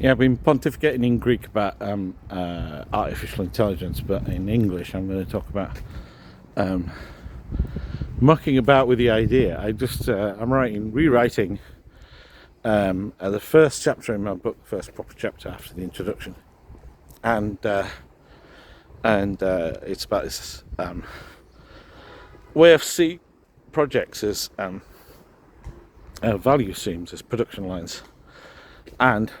Yeah, I've been pontificating in Greek about artificial intelligence, but in English I'm going to talk about mucking about with the idea. I'm rewriting the first chapter in my book, first proper chapter after the introduction, and it's about this way of seeing projects as value streams, as production lines. And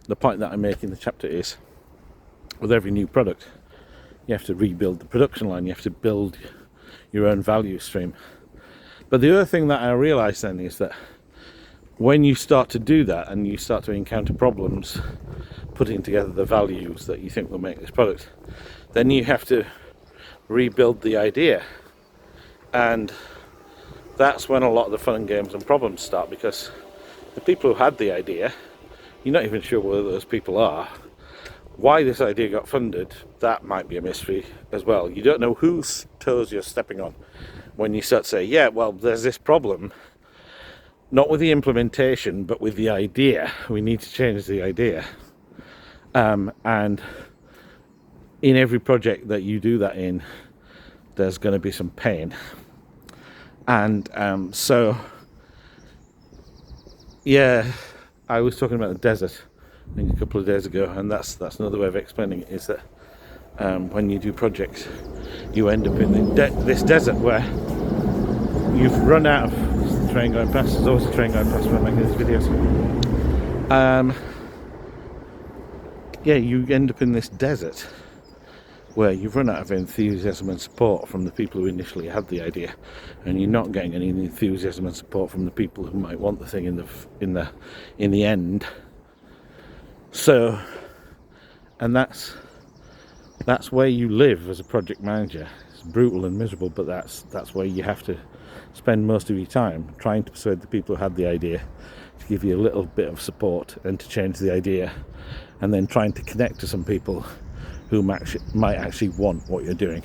the point that I make in the chapter is, with every new product, you have to rebuild the production line, you have to build your own value stream. But the other thing that I realised then is that when you start to do that and you start to encounter problems putting together the values that you think will make this product, then you have to rebuild the idea. And that's when a lot of the fun and games and problems start, because the people who had the idea, you're not even sure whether those people are. Why this idea got funded, that might be a mystery as well. You don't know whose toes you're stepping on when you start to say, yeah, well, there's this problem, not with the implementation, but with the idea. We need to change the idea. And in every project that you do that in, there's going to be some pain. And so, yeah, I was talking about the desert, I think, a couple of days ago, and that's another way of explaining it, is that when you do projects, you end up in this desert where you've run out of train going past. There's always a train going past when I'm making these videos. You end up in this desert where you've run out of enthusiasm and support from the people who initially had the idea, and you're not getting any enthusiasm and support from the people who might want the thing in the end. So, and that's where you live as a project manager. It's brutal and miserable, but that's where you have to spend most of your time, trying to persuade the people who had the idea to give you a little bit of support and to change the idea, and then trying to connect to some people who might actually want what you're doing.